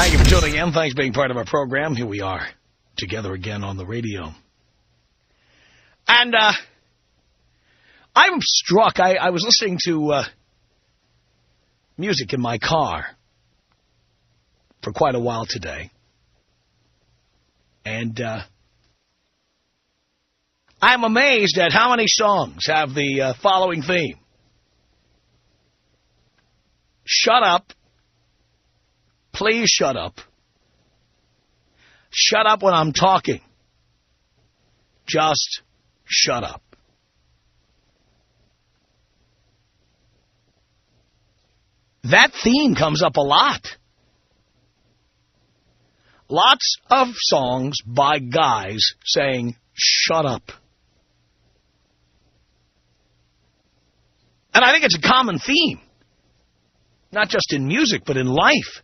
Thank you for tuning in. Thanks for being part of our program. Here we are, together again on the radio. And I'm struck. I was listening to music in my car for quite a while today. And I'm amazed at how many songs have the following theme. Shut up. Please shut up. Shut up when I'm talking. Just shut up. That theme comes up a lot. Lots of songs by guys saying, shut up. And I think it's a common theme. Not just in music, but in life.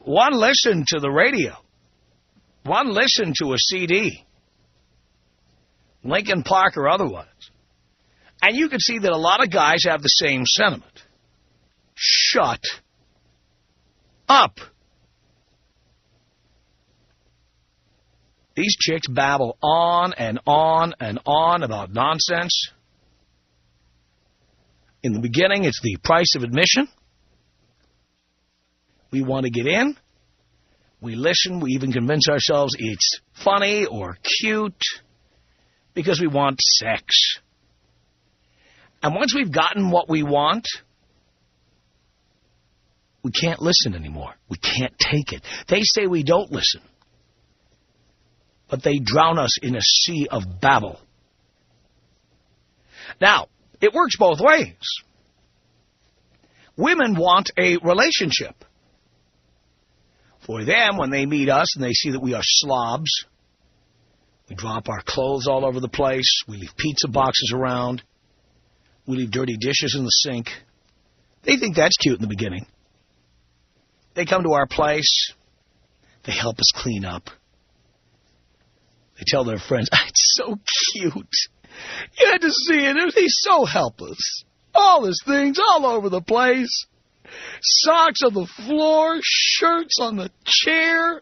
One listen to the radio. One listen to a CD. Linkin Park or otherwise. And you can see that a lot of guys have the same sentiment. Shut up. These chicks babble on and on and on about nonsense. In the beginning, it's the price of admission. We want to get in. We listen. We even convince ourselves it's funny or cute because we want sex. And once we've gotten what we want, we can't listen anymore. We can't take it. They say we don't listen, but they drown us in a sea of babble. Now, it works both ways. Women want a relationship. For them, when they meet us and they see that we are slobs, we drop our clothes all over the place, we leave pizza boxes around, we leave dirty dishes in the sink. They think that's cute in the beginning. They come to our place, they help us clean up. They tell their friends, it's so cute. You had to see it. He's so helpless. All his things all over the place. Socks on the floor, shirts on the chair.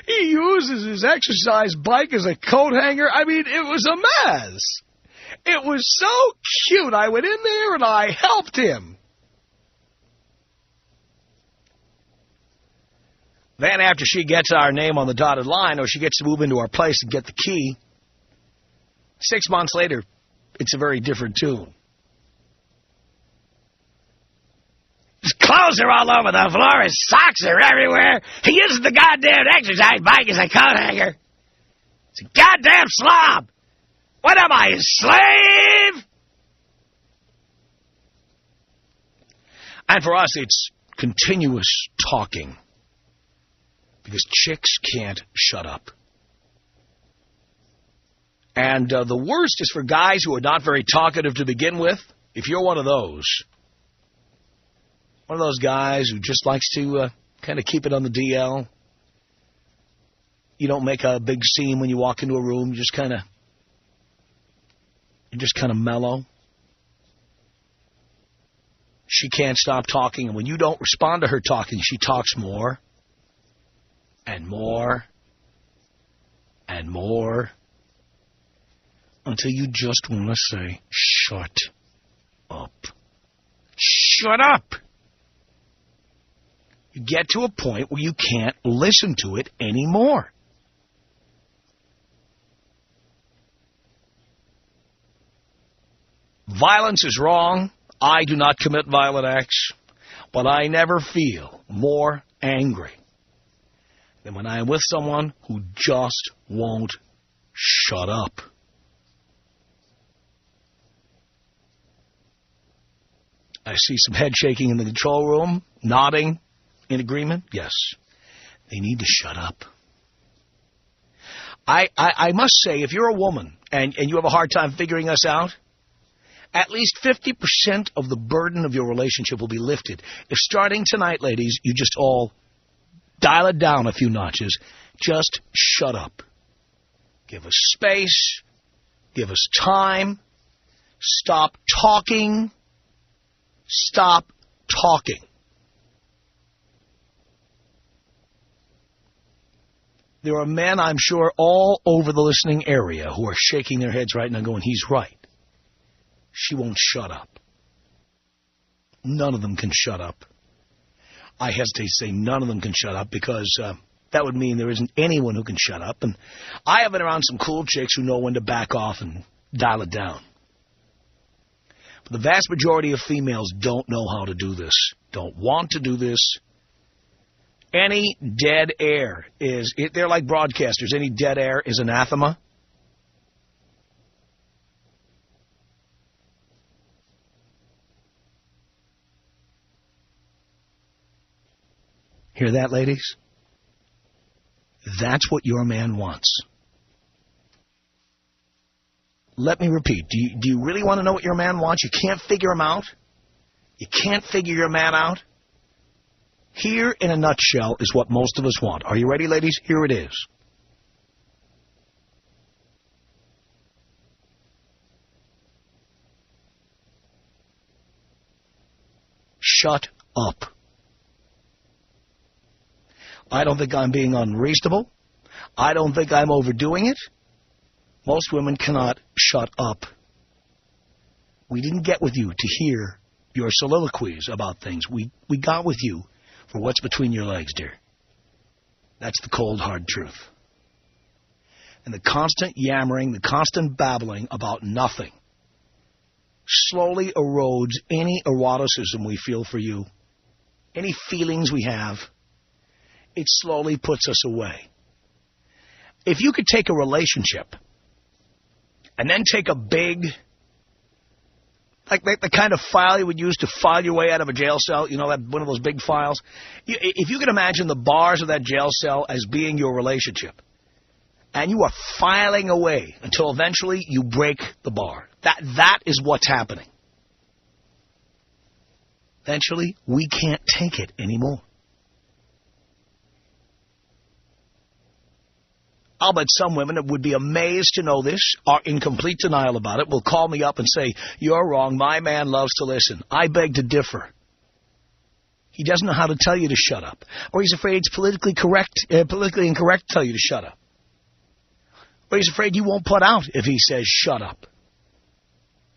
He uses his exercise bike as a coat hanger. I mean, it was a mess. It was so cute. I went in there and I helped him. Then after she gets our name on the dotted line, or she gets to move into our place and get the key, 6 months later, it's a very different tune. His clothes are all over the floor. His socks are everywhere. He uses the goddamn exercise bike as a coat hanger. It's a goddamn slob. What am I, his slave? And for us, it's continuous talking. Because chicks can't shut up. And the worst is for guys who are not very talkative to begin with. If you're one of those guys who just likes to kind of keep it on the DL. You don't make a big scene when you walk into a room. You're just kind of mellow. She can't stop talking, and when you don't respond to her talking, she talks more and more and more until you just want to say, shut up. Shut up! You get to a point where you can't listen to it anymore. Violence is wrong. I do not commit violent acts, but I never feel more angry than when I am with someone who just won't shut up. I see some head shaking in the control room, nodding in agreement. Yes, they need to shut up. I must say, if you're a woman and you have a hard time figuring us out, at least 50% of the burden of your relationship will be lifted. If starting tonight, ladies, you just all dial it down a few notches, just shut up. Give us space. Give us time. Stop talking. Stop talking. There are men, I'm sure, all over the listening area who are shaking their heads right now going, he's right. She won't shut up. None of them can shut up. I hesitate to say none of them can shut up because that would mean there isn't anyone who can shut up. And I have been around some cool chicks who know when to back off and dial it down. But the vast majority of females don't know how to do this, don't want to do this. Any dead air is, they're like broadcasters, any dead air is anathema. Hear that, ladies? That's what your man wants. Let me repeat. Do you really want to know what your man wants? You can't figure him out? You can't figure your man out? Here, in a nutshell, is what most of us want. Are you ready, ladies? Here it is. Shut up. I don't think I'm being unreasonable. I don't think I'm overdoing it. Most women cannot shut up. We didn't get with you to hear your soliloquies about things. We got with you for what's between your legs, dear. That's the cold, hard truth. And the constant yammering, the constant babbling about nothing slowly erodes any eroticism we feel for you, any feelings we have. It slowly puts us away. If you could take a relationship and then take a big, like the kind of file you would use to file your way out of a jail cell, you know, that one of those big files. If you could imagine the bars of that jail cell as being your relationship, and you are filing away until eventually you break the bar. That is what's happening. Eventually, we can't take it anymore. I'll bet some women that would be amazed to know this, are in complete denial about it, will call me up and say, you're wrong, my man loves to listen. I beg to differ. He doesn't know how to tell you to shut up. Or he's afraid it's politically incorrect to tell you to shut up. Or he's afraid you won't put out if he says shut up.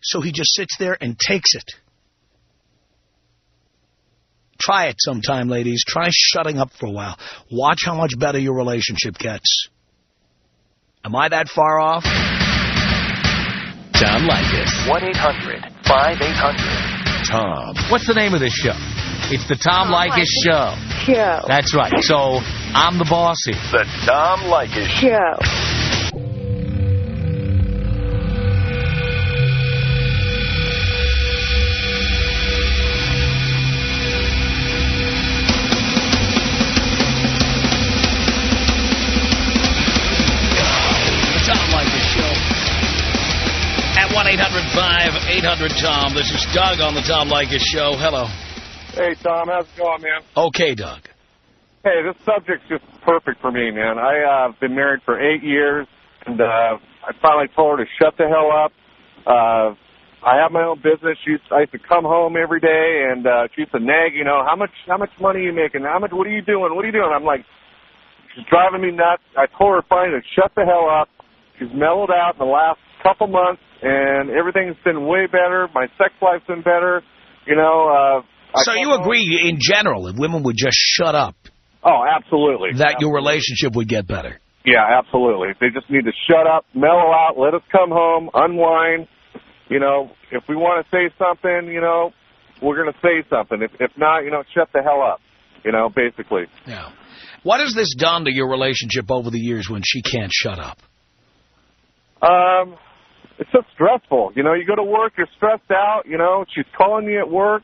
So he just sits there and takes it. Try it sometime, ladies. Try shutting up for a while. Watch how much better your relationship gets. Am I that far off? Tom Leykis. 1-800-5800-TOM. What's the name of this show? It's the Tom Leykis Show. That's right. So, I'm the boss here. The Tom Leykis Show. Tom Leykis Show. At 1-800-5800-TOM. This is Doug on the Tom Leykis Show. Hello. Hey, Tom. How's it going, man? Okay, Doug. Hey, this subject's just perfect for me, man. I've been married for 8 years, and I finally told her to shut the hell up. I have my own business. I used to come home every day, and she used to nag, you know, how much money are you making? What are you doing? What are you doing? I'm like, she's driving me nuts. I told her finally to shut the hell up. She's mellowed out in the last couple months, and everything's been way better. My sex life's been better. You know. So you agree, in general, if women would just shut up, oh, absolutely, that your relationship would get better? Yeah, absolutely. They just need to shut up, mellow out, let us come home, unwind. You know, if we want to say something, you know, we're going to say something. If not, you know, shut the hell up, you know, basically. Yeah. What has this done to your relationship over the years when she can't shut up? It's just stressful. You know, you go to work, you're stressed out, you know, she's calling you at work.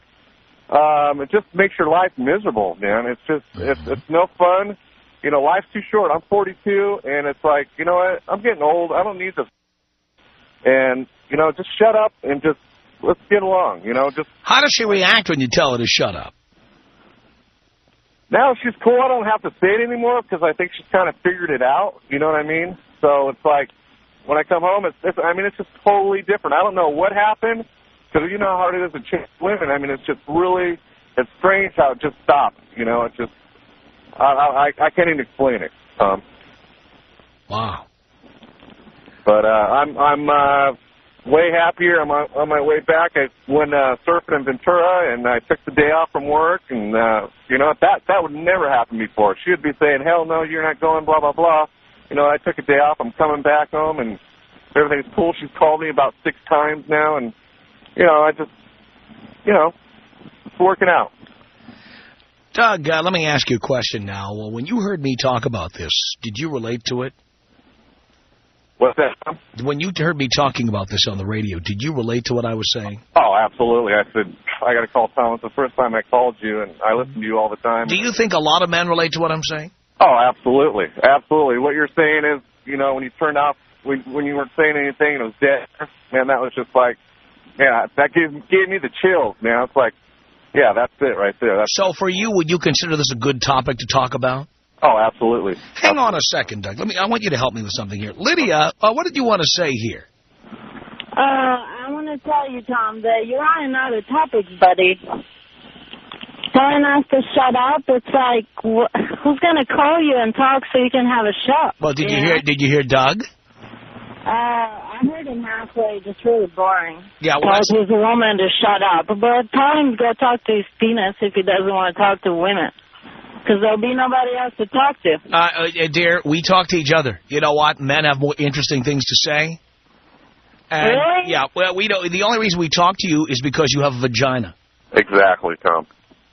It just makes your life miserable, man. It's just, it's no fun. You know, life's too short. I'm 42, and it's like, you know what, I'm getting old. I don't need this. And, you know, just shut up and just, let's get along, you know. Just. How does she react when you tell her to shut up? Now she's cool. I don't have to say it anymore because I think she's kind of figured it out. You know what I mean? So it's like, when I come home, it's just totally different. I don't know what happened, Because you know how hard it is to change women. I mean, it's just really, it's strange how it just stops. You know, it just, I can't even explain it. Wow. But I'm way happier. I'm on my way back. I went surfing in Ventura, and I took the day off from work. And you know, that would never happen before. She would be saying, "Hell no, you're not going." Blah blah blah. You know, I took a day off. I'm coming back home, and everything's cool. She's called me about 6 times now, and you know, I just, you know, it's working out. Doug, let me ask you a question now. Well, when you heard me talk about this, did you relate to it? What's that? When you heard me talking about this on the radio, did you relate to what I was saying? Oh, absolutely. I said, I got to call Tom. It's the first time I called you, and I listen to you all the time. Do you think a lot of men relate to what I'm saying? Oh, absolutely. Absolutely. What you're saying is, you know, when you turned off, when you weren't saying anything and it was dead, man, that was just like, yeah, that gave me the chills, man. It's like, yeah, that's it right there. So for you, would you consider this a good topic to talk about? Oh, absolutely. Hang on a second, Doug. I want you to help me with something here. Lydia, what did you want to say here? I want to tell you, Tom, that you're on another topic, buddy. Telling us to shut up, it's like, who's going to call you and talk so you can have a show? Well, did you hear Doug? I heard him halfway, just really boring. Yeah, well, he's a woman to shut up. But tell him to go talk to his penis if he doesn't want to talk to women. Because there'll be nobody else to talk to. Dear, we talk to each other. You know what? Men have more interesting things to say. And really? Yeah, well, we don't. The only reason we talk to you is because you have a vagina. Exactly, Tom.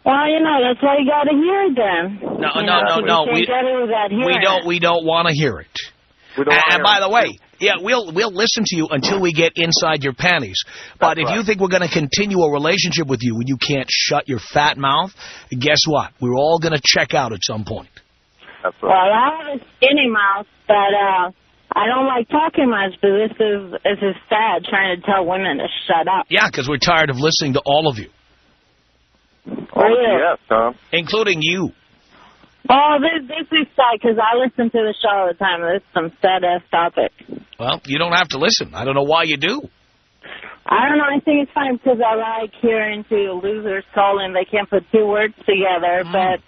Well, you know, that's why you got to hear it then. No. We don't want to hear it. And by the way, yeah, we'll listen to you until we get inside your panties. But if you think we're going to continue a relationship with you when you can't shut your fat mouth, guess what? We're all going to check out at some point. That's right. Well, I have a skinny mouth, but I don't like talking much. But this is sad, trying to tell women to shut up. Yeah, because we're tired of listening to all of you. Really? Yes, Tom. Including you. Oh, this is sad because I listen to the show all the time. This is some sad-ass topic. Well, you don't have to listen. I don't know why you do. I don't know. I think it's fine because I like hearing to losers calling. They can't put 2 words together, but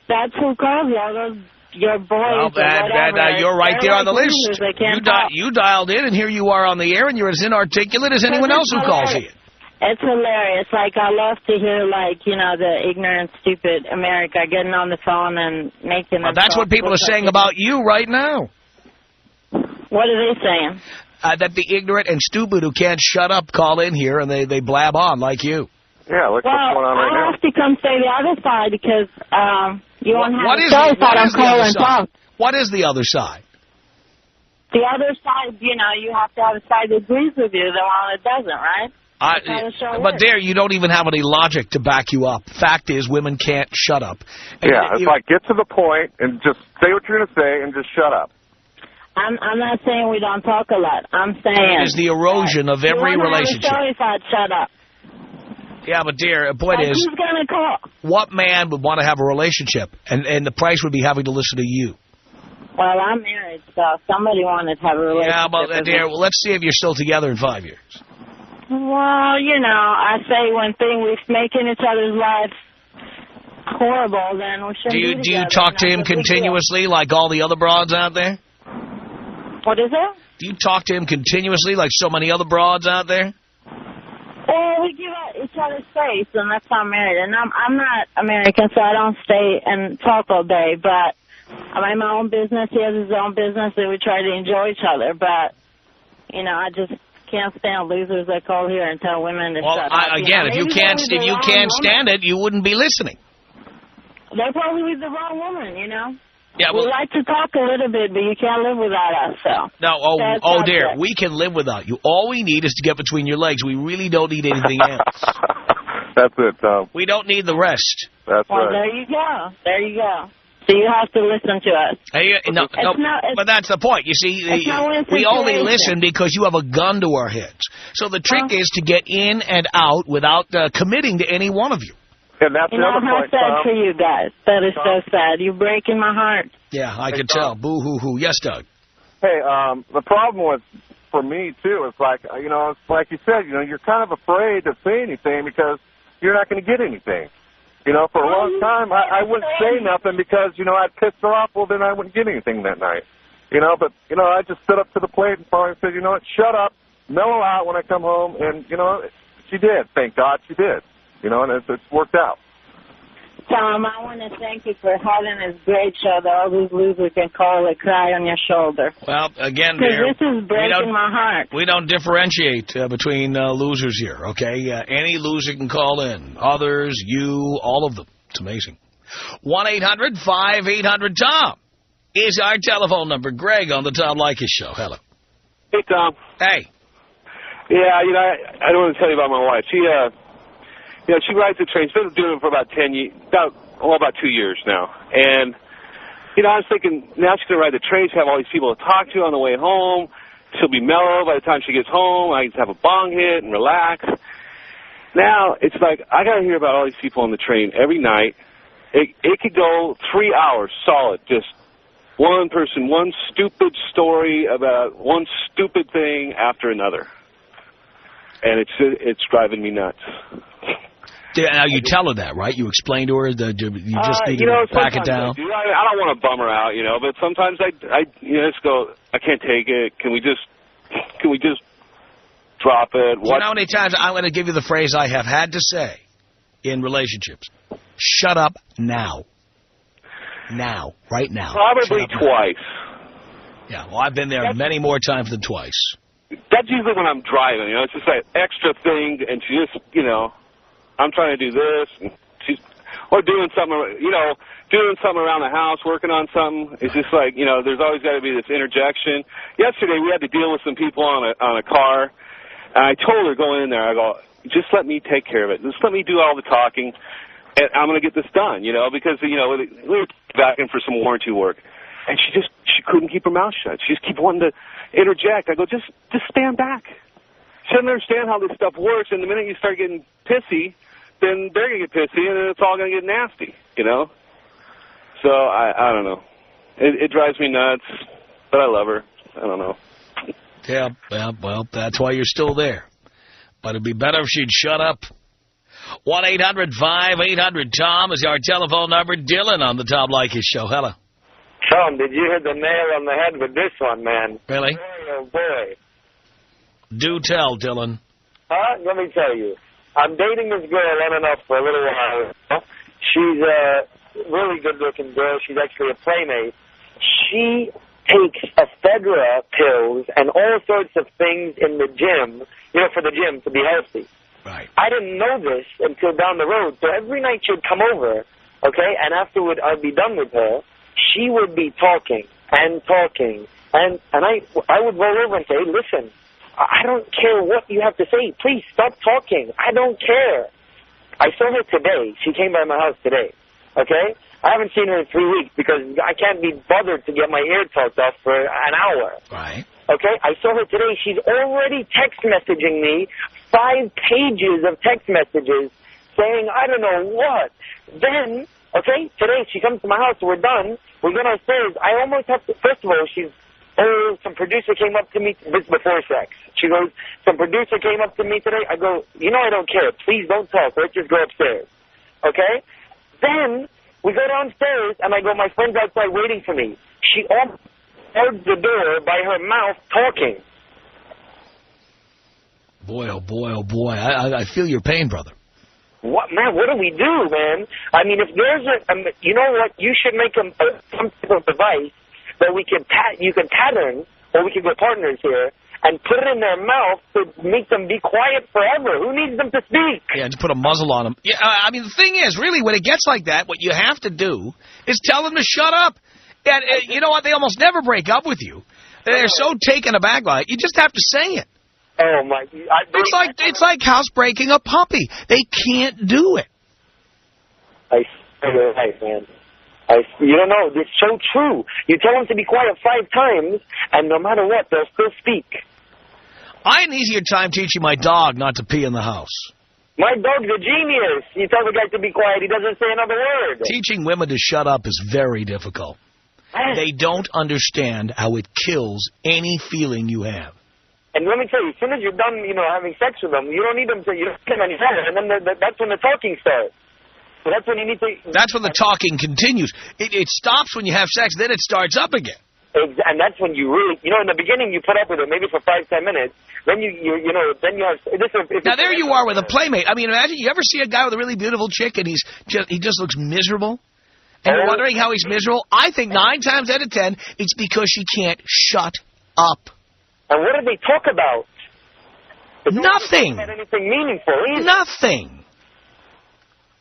that's who calls you. All those your boys well, you're right there on the list. You dialed in, and here you are on the air, and you're as inarticulate as anyone else who calls you. It's hilarious. Like, I love to hear, like, you know, the ignorant, stupid America getting on the phone and making them... That's what people are saying about you right now. What are they saying? That the ignorant and stupid who can't shut up call in here and they blab on like you. Yeah, look what's going on right now. I have to come say the other side because you won't have a choice. I don't call and talk. What is the other side? The other side, you know, you have to have a side that agrees with you, the one that doesn't, right? But there, you don't even have any logic to back you up. Fact is, women can't shut up. Yeah, it's like, get to the point and just say what you're going to say and just shut up. I'm not saying we don't talk a lot. I'm saying... It is the erosion of every relationship. You wouldn't have a choice if I'd shut up. Yeah, but dear, the point is... Who's going to call? What man would want to have a relationship? And the price would be having to listen to you. Well, I'm married, so somebody wanted to have a relationship. Yeah, but dear, let's see if you're still together in 5 years. Well, you know, I say when we're making each other's lives horrible, then we shouldn't be together. Do you talk to him continuously like all the other broads out there? What is it? Do you talk to him continuously like so many other broads out there? Well, we give each other space, and that's why I'm married. And I'm not American, so I don't stay and talk all day, but I have my own business. He has his own business, and we try to enjoy each other. But, you know, I just... can't stand losers that call here and tell women to shut up. Again, if you can't stand it, you wouldn't be listening. They're probably with the wrong woman, you know. Yeah, well, we like to talk a little bit, but you can't live without us. So. No, dear, we can live without you. All we need is to get between your legs. We really don't need anything else. That's it, Tom. We don't need the rest. That's right. There you go. There you go. So you have to listen to us. But that's the point. You see, we only listen because you have a gun to our heads. So the trick is to get in and out without committing to any one of you. And that's the other how point, sad Tom. for you guys. That is so sad. You're breaking my heart. Yeah, I could tell. Boo-hoo-hoo. Yes, Doug. Hey, the problem with for me, too. It's like, it's like you said, you're kind of afraid to say anything because you're not going to get anything. For a long time, I wouldn't say nothing because, I'd piss her off. Well, then I wouldn't get anything that night. But, I just stood up to the plate and finally said, shut up, mellow out when I come home. And, she did. Thank God she did. And it's worked out. Tom, I want to thank you for having this great show that all these losers can call and cry on your shoulder. Well, again, dear, this is breaking my heart. We don't differentiate between losers here, okay? Any loser can call in. Others, you, all of them. It's amazing. 1-800-5800-TOM is our telephone number. Greg on the Tom Leykis Show. Hello. Hey, Tom. Hey. Yeah, I don't want to tell you about my wife. She rides the train. She's been doing it for about 2 years now. And, I was thinking, now she's going to ride the train. She'll have all these people to talk to on the way home. She'll be mellow by the time she gets home. I can have a bong hit and relax. Now, it's like, I got to hear about all these people on the train every night. It could go 3 hours solid, just one person, one stupid story about one stupid thing after another. And it's driving me nuts. Now, you tell her that, right? You explain to her that you just need to back it down? I don't want to bum her out, but sometimes I just go, I can't take it. Can we just drop it? You know how many times I'm going to give you the phrase I have had to say in relationships? Shut up now. Now. Right now. Probably twice. Yeah, well, I've been there many more times than twice. That's usually when I'm driving, It's just like extra thing, and she just, I'm trying to do this, and or doing something around the house, working on something. It's just like, there's always got to be this interjection. Yesterday, we had to deal with some people on a car, and I told her going in there, I go, just let me take care of it. Just let me do all the talking, and I'm going to get this done, because, we were back in for some warranty work. And she couldn't keep her mouth shut. She just kept wanting to interject. I go, just stand back. She doesn't understand how this stuff works, and the minute you start getting pissy, then they're going to get pissy, and then it's all going to get nasty, So, I don't know. It drives me nuts, but I love her. I don't know. Yeah, well, that's why you're still there. But it'd be better if she'd shut up. 1-800-5800-TOM is our telephone number. Dylan on the Tom Leykis Show. Hello. Tom, did you hit the nail on the head with this one, man? Really? Boy, oh, boy. Do tell, Dylan. Let me tell you. I'm dating this girl on and off for a little while. She's a really good-looking girl. She's actually a playmate. She takes ephedra pills and all sorts of things in the gym, for the gym to be healthy. Right. I didn't know this until down the road. So every night she'd come over, okay, and afterward I'd be done with her. She would be talking and talking, and I would roll over and say, listen, I don't care what you have to say. Please stop talking. I don't care. I saw her today. She came by my house today, okay? I haven't seen her in 3 weeks because I can't be bothered to get my ear talked off for an hour. Right. Okay? I saw her today. She's already text messaging me 5 pages of text messages saying I don't know what. Then... okay, today she comes to my house, we're done, we go downstairs, I almost have to, first of all, some producer came up to me, this before sex, she goes, some producer came up to me today, I go, I don't care, please don't talk, let's just go upstairs, okay? Then, we go downstairs, and I go, my friend's outside waiting for me. She opens the door by her mouth talking. Boy, oh boy, oh boy, I feel your pain, brother. What, man, what do we do, man? I mean, if there's you know what, you should make some type of device that you can pattern, or we can get partners here, and put it in their mouth to make them be quiet forever. Who needs them to speak? Yeah, just put a muzzle on them. Yeah, I mean, the thing is, really, when it gets like that, what you have to do is tell them to shut up. And you know what, they almost never break up with you. They're so taken aback by it, you just have to say it. Oh, my... It's like housebreaking a puppy. They can't do it. You're right, man. You don't know. It's so true. You tell them to be quiet 5 times, and no matter what, they'll still speak. I had an easier time teaching my dog not to pee in the house. My dog's a genius. You tell the guy to be quiet, he doesn't say another word. Teaching women to shut up is very difficult. They don't understand how it kills any feeling you have. And let me tell you, as soon as you're done, having sex with them, you don't need them to, you don't need them anymore. And then that's when the talking starts. So that's when you need to... That's when the talking continues. It stops when you have sex, then it starts up again. And that's when you really, in the beginning you put up with it maybe for 5-10 minutes. Then then you have... Now there you are with a playmate. I mean, imagine you ever see a guy with a really beautiful chick and he just looks miserable? And you're wondering how he's miserable? I think 9 times out of 10, it's because she can't shut up. And what do they talk about? Nothing. Not anything meaningful either. Nothing.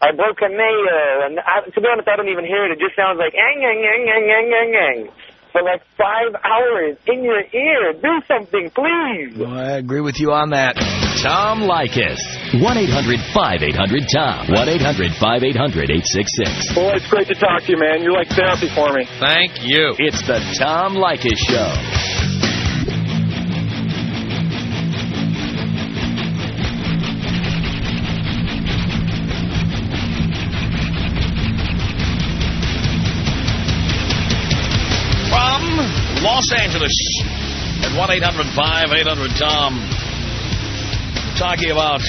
I broke a nail, and to be honest, I don't even hear it. It just sounds like ang, ang, ang, ang, ang, ang, ang. For like 5 hours in your ear. Do something, please. Well, I agree with you on that. Tom Leykis. 1-800-5800-TOM. 1-800-5800-866. Boy, it's great to talk to you, man. You're like therapy for me. Thank you. It's the Tom Leykis Show. Los Angeles at 1-800-5800-TOM. Talking about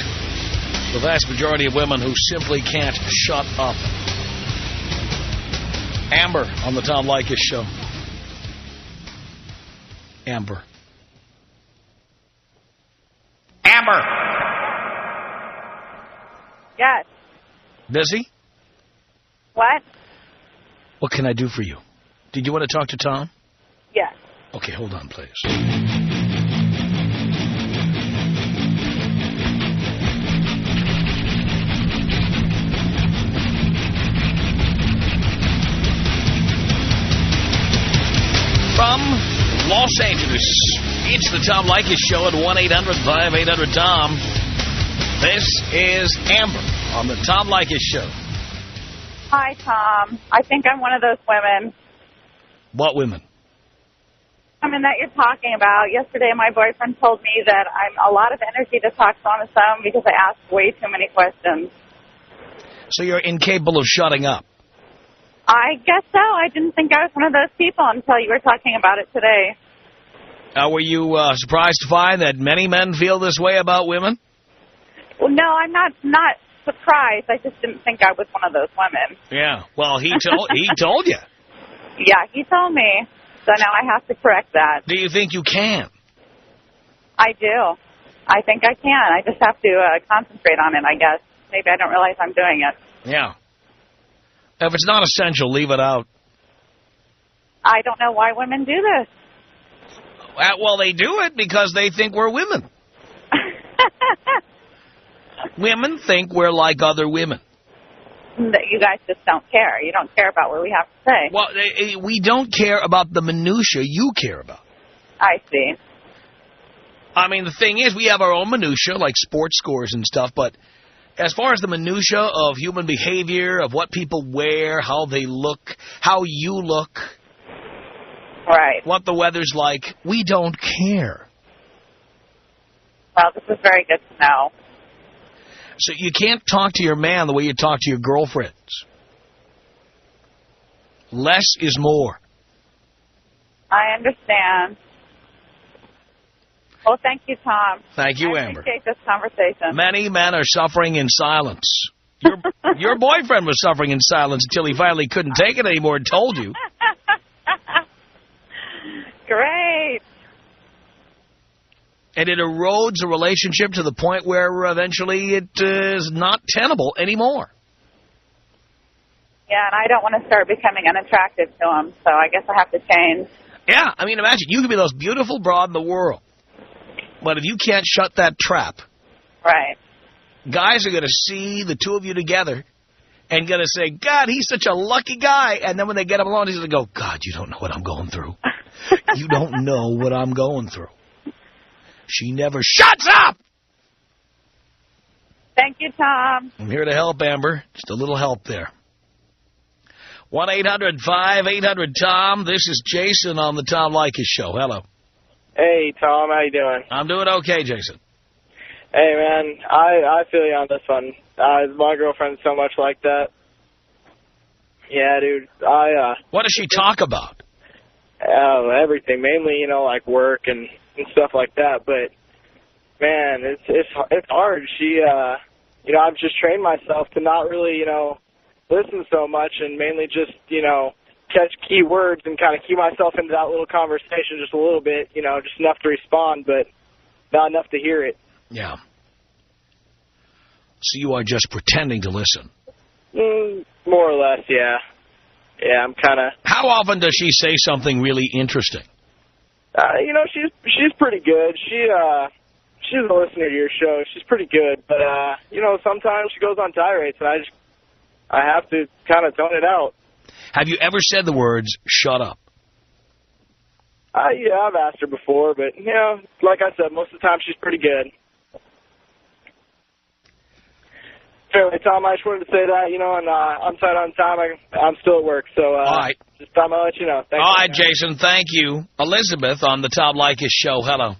the vast majority of women who simply can't shut up. Amber on the Tom Leykis Show. Amber. Amber! Yes. Busy? What? What can I do for you? Did you want to talk to Tom? Yes. Okay, hold on, please. From Los Angeles, it's the Tom Leykis Show at 1-800-5800-TOM. This is Amber on the Tom Leykis Show. Hi, Tom. I think I'm one of those women. What women? Women that you're talking about. Yesterday, my boyfriend told me that I'm a lot of energy to talk on the phone because I ask way too many questions. So you're incapable of shutting up? I guess so. I didn't think I was one of those people until you were talking about it today. Were you surprised to find that many men feel this way about women? Well, no, I'm not surprised. I just didn't think I was one of those women. Yeah. Well, he told you. Yeah, he told me. So now I have to correct that. Do you think you can? I do. I think I can. I just have to concentrate on it, I guess. Maybe I don't realize I'm doing it. Yeah. If it's not essential, leave it out. I don't know why women do this. Well, they do it because they think we're women. Women think we're like other women. You guys just don't care. You don't care about what we have to say. Well, we don't care about the minutia you care about. I see. I mean, the thing is, we have our own minutia, like sports scores and stuff, but as far as the minutia of human behavior, of what people wear, how they look, how you look, right, what the weather's like, we don't care. Well, this is very good to know. So you can't talk to your man the way you talk to your girlfriends. Less is more. I understand. Well, thank you, Tom. Thank you, I Amber. I appreciate this conversation. Many men are suffering in silence. Your boyfriend was suffering in silence until he finally couldn't take it anymore and told you. Great. And it erodes a relationship to the point where eventually it is not tenable anymore. Yeah, and I don't want to start becoming unattractive to him, so I guess I have to change. Yeah, I mean, imagine, you could be the most beautiful broad in the world, but if you can't shut that trap, right, guys are going to see the two of you together and going to say, God, he's such a lucky guy. And then when they get him alone, he's going to go, God, you don't know what I'm going through. You don't know what I'm going through. She never shuts up! Thank you, Tom. I'm here to help, Amber. Just a little help there. 1-800-5800-TOM. This is Jason on the Tom Leykis Show. Hello. Hey, Tom. How you doing? I'm doing okay, Jason. Hey, man. I feel you on this one. My girlfriend's so much like that. Yeah, dude. What does she talk about? Everything. Mainly, like work and and stuff like that. But man, it's hard. She, you know, I've just trained myself to not really, you know, listen so much and mainly just, you know, catch key words and kind of key myself into that little conversation just a little bit, you know, just enough to respond, but not enough to hear it. Yeah. So you are just pretending to listen. More or less, yeah. Yeah, I'm kind of... How often does she say something really interesting? You know, she's pretty good. She's a listener to your show. She's pretty good, but you know, sometimes she goes on tirades, and I have to kind of tone it out. Have you ever said the words "shut up"? Yeah, I've asked her before, but you know, like I said, most of the time she's pretty good. Anyway, Tom, I just wanted to say that, you know, and I'm tight on time. I'm still at work, so all right. Just thought I'd let you know. Thanks. All right, Jason, thank you. Elizabeth on the Tom Leykis Show. Hello.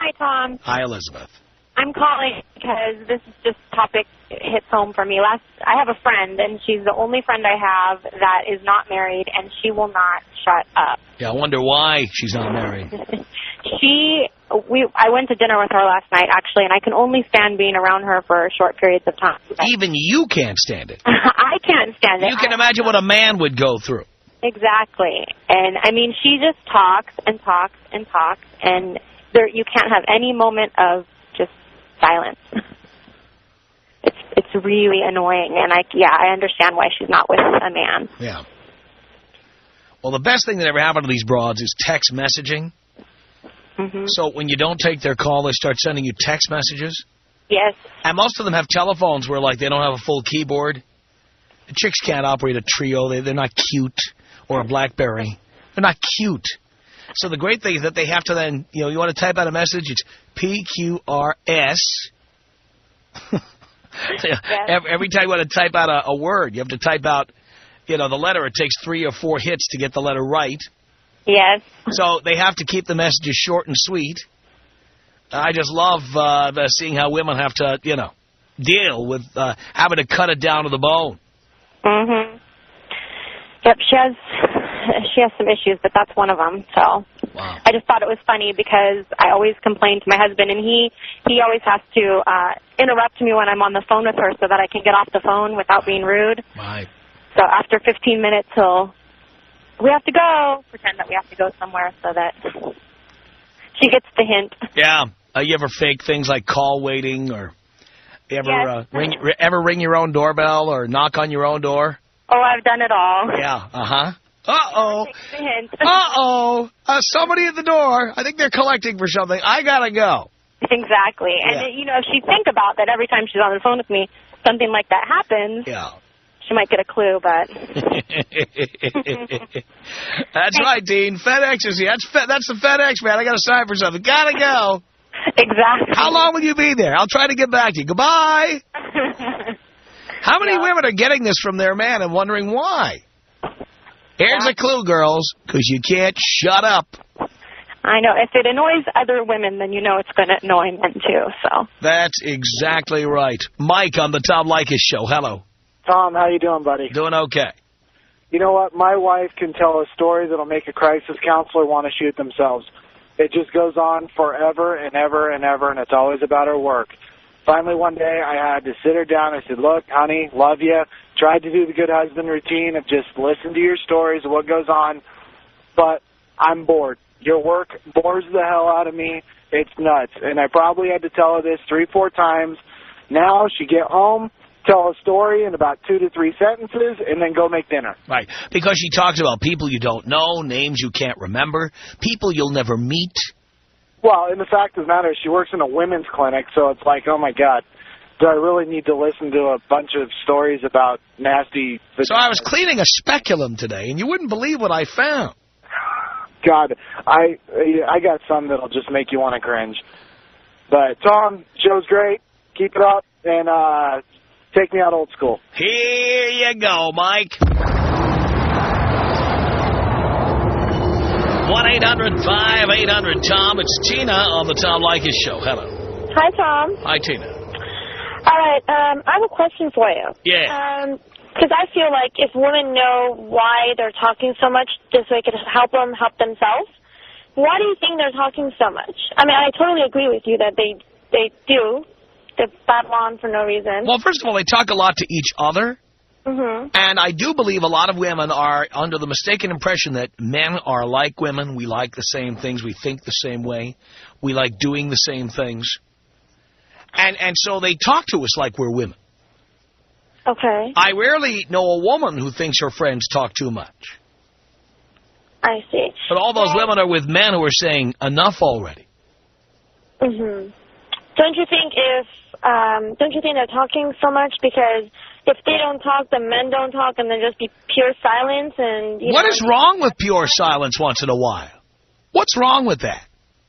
Hi, Tom. Hi, Elizabeth. I'm calling because this is just topic hits home for me. I have a friend, and she's the only friend I have that is not married, and she will not shut up. Yeah, I wonder why she's not married. I went to dinner with her last night, actually, and I can only stand being around her for short periods of time. Even you can't stand it. I can't stand it. You can imagine what a man would go through. Exactly. And, I mean, she just talks and talks and talks, and you can't have any moment of just silence. It's really annoying, and I understand why she's not with a man. Yeah. Well, the best thing that ever happened to these broads is text messaging. Mm-hmm. So when you don't take their call, they start sending you text messages. Yes. And most of them have telephones where, like, they don't have a full keyboard. The chicks can't operate a Trio. They're not cute. Or a BlackBerry. They're not cute. So the great thing is that they have to then, you know, you want to type out a message, it's PQRS. Yes. Every time you want to type out a word, you have to type out, you know, the letter. It takes 3 or 4 hits to get the letter right. Yes. So they have to keep the messages short and sweet. I just love seeing how women have to, you know, deal with having to cut it down to the bone. Mm-hmm. Yep, she has some issues, but that's one of them. So wow. I just thought it was funny because I always complain to my husband, and he always has to interrupt me when I'm on the phone with her so that I can get off the phone without being rude. Right. So after 15 minutes, we have to go, pretend that we have to go somewhere so that she gets the hint. Yeah. You ever fake things like call waiting, or you ever ever ring your own doorbell or knock on your own door? Oh, I've done it all. Yeah, uh-huh. Uh-oh. The hint. Uh-oh. Somebody at the door. I think they're collecting for something. I gotta go. Exactly. And, you know, if she think about that every time she's on the phone with me, something like that happens, she might get a clue, but... That's right, Dean. FedEx is here. That's the FedEx, man. I got to sign for something. Gotta go. Exactly. How long will you be there? I'll try to get back to you. Goodbye. How many women are getting this from their man and wondering why? Here's a clue, girls, because you can't shut up. I know. If it annoys other women, then you know it's going to annoy men, too. So that's exactly right. Mike on the Tom Leykis Show. Hello. Tom, how you doing, buddy? Doing okay. You know what? My wife can tell a story that'll make a crisis counselor want to shoot themselves. It just goes on forever and ever and ever, and it's always about her work. Finally, one day, I had to sit her down. I said, look, honey, love you. Tried to do the good husband routine of just listen to your stories of what goes on, but I'm bored. Your work bores the hell out of me. It's nuts. And I probably had to tell her this 3 or 4 times. Now she get home, tell a story in about 2 to 3 sentences, and then go make dinner. Right, because she talks about people you don't know, names you can't remember, people you'll never meet. Well, and the fact of the matter is she works in a women's clinic, so it's like, oh, my God, do I really need to listen to a bunch of stories about nasty... So I was cleaning a speculum today, and you wouldn't believe what I found. God, I got some that'll just make you want to cringe. But, Tom, show's great. Keep it up, and take me out old school. Here you go, Mike. 1-800-5800-TOM. It's Tina on the Tom Leykis Show. Hello. Hi, Tom. Hi, Tina. All right, I have a question for you. Yeah. Because I feel like if women know why they're talking so much, this way it could help them help themselves. why do you think they're talking so much? I mean, I totally agree with you that they do. They babble on for no reason. Well, first of all, they talk a lot to each other. Mm-hmm. And I do believe a lot of women are under the mistaken impression that men are like women. We like the same things. We think the same way. We like doing the same things. And so they talk to us like we're women. Okay. I rarely know a woman who thinks her friends talk too much. I see. But all those women are with men who are saying, enough already. Mm-hmm. Don't you think they're talking so much because if they don't talk, the men don't talk, and then just be pure silence? And what is wrong with pure silence once in a while? What's wrong with that?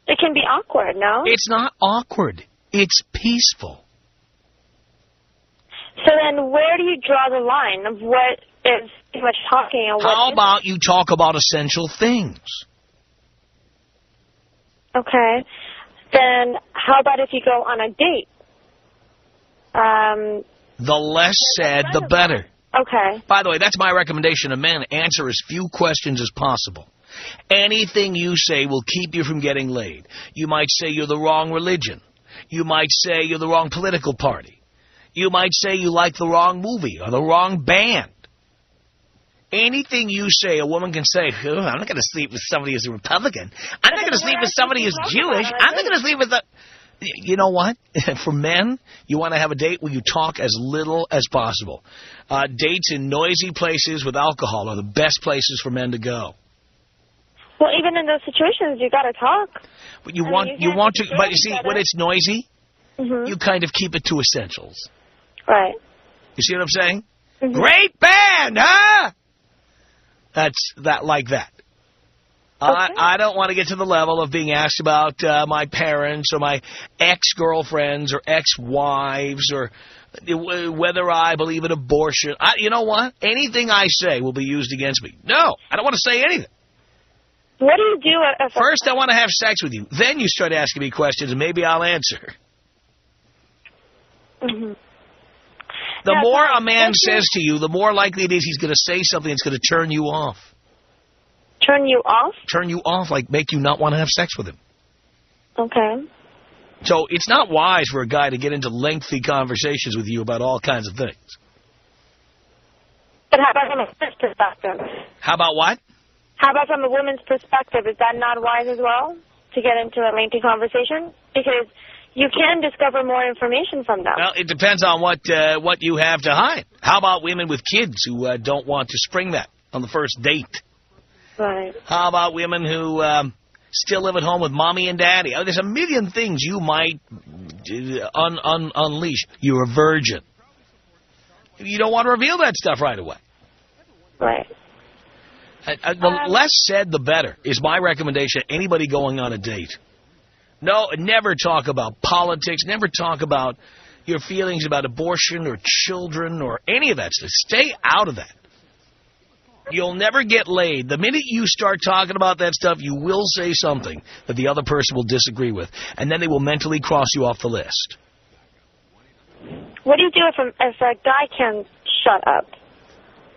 It can be awkward, no? It's not awkward. It's peaceful. So then where do you draw the line of what is too much talking and what How about you talk about essential things? Okay. Then how about if you go on a date? The less said, the better. Okay. By the way, that's my recommendation to men. Answer as few questions as possible. Anything you say will keep you from getting laid. You might say you're the wrong religion. You might say you're the wrong political party. You might say you like the wrong movie or the wrong band. Anything you say, a woman can say, oh, I'm not going to sleep with somebody who's a Republican. I'm not going to sleep with somebody who's Jewish. I'm not going to sleep with the... You know what? For men, you want to have a date where you talk as little as possible. Dates in noisy places with alcohol are the best places for men to go. Well, even in those situations, you got to talk. But you want to. But you see, when it's noisy, you kind of keep it to essentials. Right. You see what I'm saying? Great band, huh? That's like that. Okay. I don't want to get to the level of being asked about my parents or my ex-girlfriends or ex-wives or whether I believe in abortion. You know what? Anything I say will be used against me. No, I don't want to say anything. What do you do? First, I want to have sex with you. Then you start asking me questions, and maybe I'll answer. The more a man says to you, the more likely it is he's going to say something that's going to turn you off. Turn you off? Turn you off, like make you not want to have sex with him. Okay. So it's not wise for a guy to get into lengthy conversations with you about all kinds of things. But how about from a woman's perspective? How about what? How about from a woman's perspective? Is that not wise as well, to get into a lengthy conversation? Because you can discover more information from them. Well, it depends on what you have to hide. How about women with kids who don't want to spring that on the first date? Right. How about women who still live at home with mommy and daddy? There's a million things you might unleash. You're a virgin. You don't want to reveal that stuff right away. Right. The less said, the better, is my recommendation to anybody going on a date. No, never talk about politics. Never talk about your feelings about abortion or children or any of that stuff. Stay out of that. You'll never get laid. The minute you start talking about that stuff, you will say something that the other person will disagree with, and then they will mentally cross you off the list. What do you do if a guy can't shut up?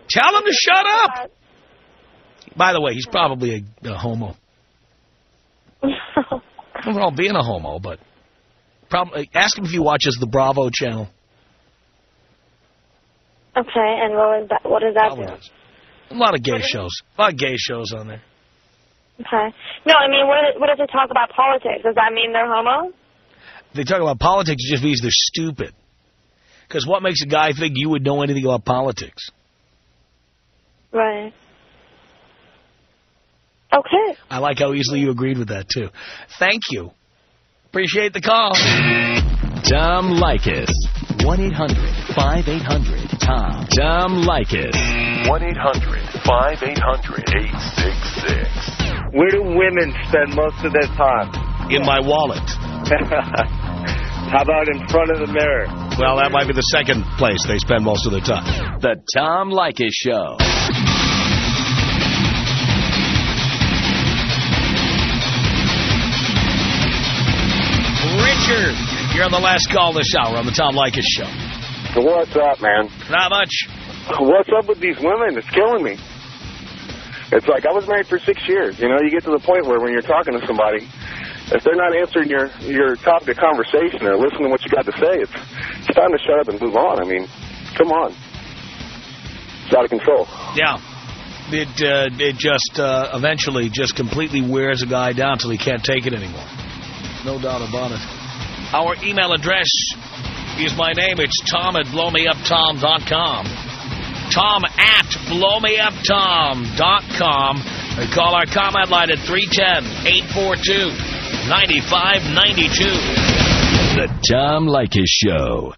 Tell him to shut up! By the way, he's probably a homo. Well, being a homo, but probably ask him if he watches the Bravo channel. Okay, and what does that do? A lot of gay shows. A lot of gay shows on there. Okay. No, I mean, what if they talk about politics? Does that mean they're homo? If they talk about politics, it just means they're stupid. Because what makes a guy think you would know anything about politics? Right. Okay. I like how easily you agreed with that, too. Thank you. Appreciate the call. Tom Leykis. 1-800-5800-TOM. Tom Leykis. 1-800-5800-866. Where do women spend most of their time? In my wallet. How about in front of the mirror? Well, that might be the second place they spend most of their time. The Tom Leykis Show. Richard, you're on the last call this hour on the Tom Leykis Show. What's up, man? Not much. What's up with these women? It's killing me. It's like I was married for 6 years. You know, you get to the point where when you're talking to somebody, if they're not answering your topic of conversation or listening to what you got to say, it's time to shut up and move on. I mean, come on. It's out of control. Yeah. It just eventually just completely wears a guy down till he can't take it anymore. No doubt about it. Our email address is my name. It's tom@blowmeuptom.com. tom@blowmeuptom.com. And call our comment line at 310-842-9592. The Tom Leykis Show.